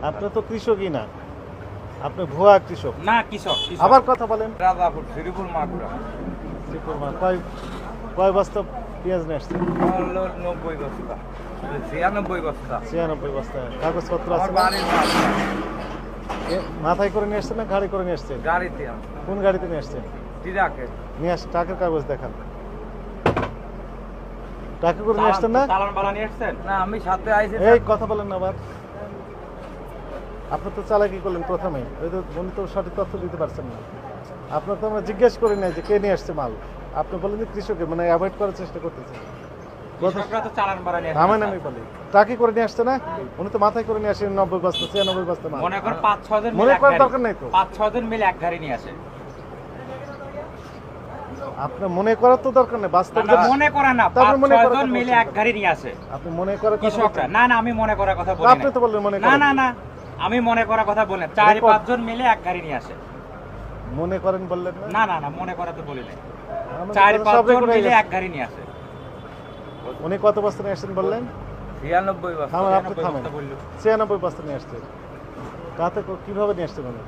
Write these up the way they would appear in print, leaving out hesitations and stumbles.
আপনি তো কৃষকই না, আপনি ভুয়া কৃষক। না কৃষক আবার কথা বলেন। রাজাপুর শ্রীপুর মাগুরা শ্রীপুর মা কয় বস্তা পেঁয়াজ নিয়ে আসছেন? হলো 90 বস্তা 96 বস্তা 96 বস্তা। কাগজপত্র আমার আছে? বাড়ির মাল। মাথায় করে নিয়ে আসছেন না গাড়ি করে নিয়ে আসছেন? গাড়িতে আমি কোন গাড়িতে নিয়ে আসছেন? ট্রাকে নিয়ে আস, ট্রাকের কাগজ দেখান। ট্রাকে করে নিয়ে আসছেন না? চালান বালা নিয়ে আসছেন? না আমি সাথে আইছি এই কথা বলেন না আবার। আপনি তো চালাকি করলেন প্রথমেই, ওই তো উনি তো সঠিক তথ্য দিতে পারছেন না। আপনার তো আমরা জিজ্ঞেস করি নাই যে কে নিয়ে আসছে মাল। আপনি বলেন যে কৃষকের, মানে অ্যাভয়েড করার চেষ্টা করতেছেন। কৃষকরা তো চালান বালা নিয়ে আমার আসে। নামই বলি ট্রাকে করে নিয়ে আসছে না, উনি তো মাথায় করে নিয়ে আসেন 90 বস্তা 96 বস্তা মাল। মনে কর 5-6 জন মনে করার দরকার নাই তো। 5-6 জন মিলে এক গাড়ি নিয়ে আসে। আপনার মনে করার তো দরকার নেই, বাস্তব না, মনে করা না, তারপর মনে 5-6 করার জন কথা মিলে বলছেন এক গাড়ি নিয়ে আসে আপনি মনে করার কথা কৃষকরা। বলছেন। না না, আমি মনে করার কথা বলি আপনি না। তো বললেন মনে না করেন। না না, আমি মনে করার কথা বলি না। 4-5 জন মিলে এক গাড়ি নিয়ে আসে। মনে করেন বললেন না। না না না, মনে করা তো বলি না। আমার 4-5 সব জন রেকর্ড হয়ে মিলে গেছে। এক গাড়ি নিয়ে আসে। উনি কত বস্তা নিয়ে আসছেন বললেন? 96 বস্তা থামেন, আপনি 96 থামেন। বস্তা বললো। 96 বস্তা নিয়ে আসছেন। তাতে কিভাবে নিয়ে আসছেন উনি?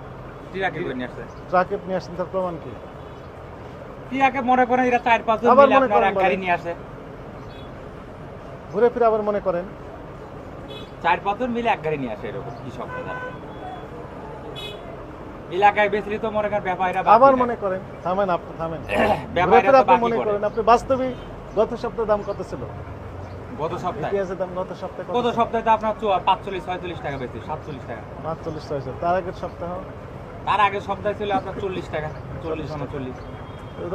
ট্রাকে করে নিয়ে আসে। ট্রাকে নিয়ে আসছেন, তার প্রমাণ কি? ট্রাকে মনে করেন এরা 4-5 জন আবার মিলে মনে আপনার করেন এক গাড়ি বলেন। নিয়ে আসে। ঘুরে ফিরে আবার মনে করেন। 4-5 জন মিলে এক গাড়ি নিয়ে আসে এরকম কৃষকরা যারা। এলাকায় বেশি তো মনে করেন ব্যাপারীরা আবার মনে করেন। থামেন, আপনি থামেন। ঘুরে ব্যাপারীরা ফিরে তো আপনি বাকি মনে করে। করেন। আপনি বাস্তবে গত সপ্তাহে দাম কত ছিল? গত সপ্তাহে পেঁয়াজের দাম গত সপ্তাহে কত গত ছিল? সপ্তাহে তো আপনার 45-46 টাকা বেশি, 47 টাকা। 45 হয়েছে। তার আগের সপ্তাহ তার আগের সপ্তাহে ছিল আপনার 40 টাকা, 40-39।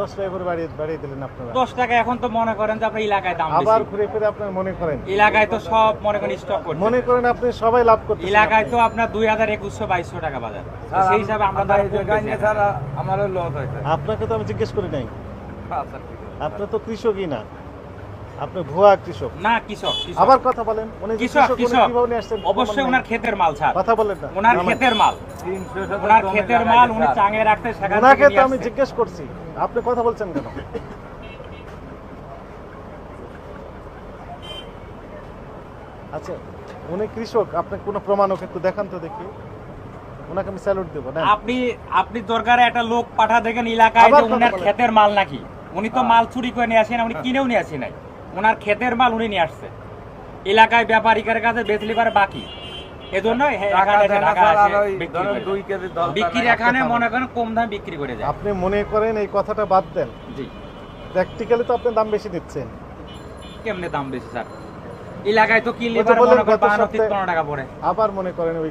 10 টাকা করে বাড়িয়ে দিলেন আপনারা। 10 টাকা এখন তো মনে করেন যে আপনার এলাকায় দাম আবার বেশি। ঘুরে ফিরে আপনার মনে করেন। এলাকায় তো সব মনে করেন স্টক করছে। মনে করেন আপনি সবাই লাভ করতেছেন। এলাকায় আপনি। তো আপনার 2000-2100-2200 টাকা বাজার। তো সেই হিসাবে আমরা তো আরো কম বেশি গাইনে এখন। ছাড়া আমারও লস হয়েছে। আপনাকে তো আমি জিজ্ঞেস করি নাই। আচ্ছা ঠিক আছে। আপনি তো কৃষকই না, আপনি ভুয়া কৃষক। না কৃষক, কৃষক। আবার কথা বলেন। উনি যে কৃষক, উনি কৃষক। কিভাবে নিয়ে আসছেন? অবশ্যই ওনার ক্ষেতের মাল ছাড়। কথা বলেন না। ওনার নামেন। ক্ষেতের মাল। 300 ওনার জমি ক্ষেতের লাগাইছে মাল উনি স্যার। চাঙে রাখতে সেখান ওনাকে থেকে তো নিয়ে আমি আসছে। জিজ্ঞেস করছি, আপনি কথা বলছেন কেন? আচ্ছা, উনি কৃষক, আপনি কোনো প্রমাণ ওকে একটু দেখান তো দেখি। ওনাকে আমি স্যালুট দেবো না। আপনি দরকারে একটা লোক পাঠা দেখেন এলাকায় আবার যে কথা উনার বলেন। ক্ষেতের মাল নাকি। উনি তো মাল চুরি করে নিয়ে আসেন, উনি কিনেও নিয়ে আসেন নাই। ওনার ক্ষেতের মাল উনি নিয়ে আসছে। এলাকায় ব্যাপারীদের কাছে বেচলি পারে বাকি। এজন্য টাকা এখানে দেনা ঢাকা ছাড়া আসে আর ওই বিক্রি ধরেন করে 2 যায়। কেজি দরকার বিক্রির নাই, এখানে একটা মনে করেন কম দামে বিক্রি করে যায়। আপনি মনে করেন এই কথাটা বাদ দেন। জি, প্র্যাকটিক্যালি তো আপনি দাম বেশি দিচ্ছেন। কেমনে দাম বেশি স্যার? এলাকায় তো কিনলে ওই যে পারে বললেন মনে করেন গত 52-53 সপ্তাহে- টাকা পড়ে। আবার মনে করেন ওই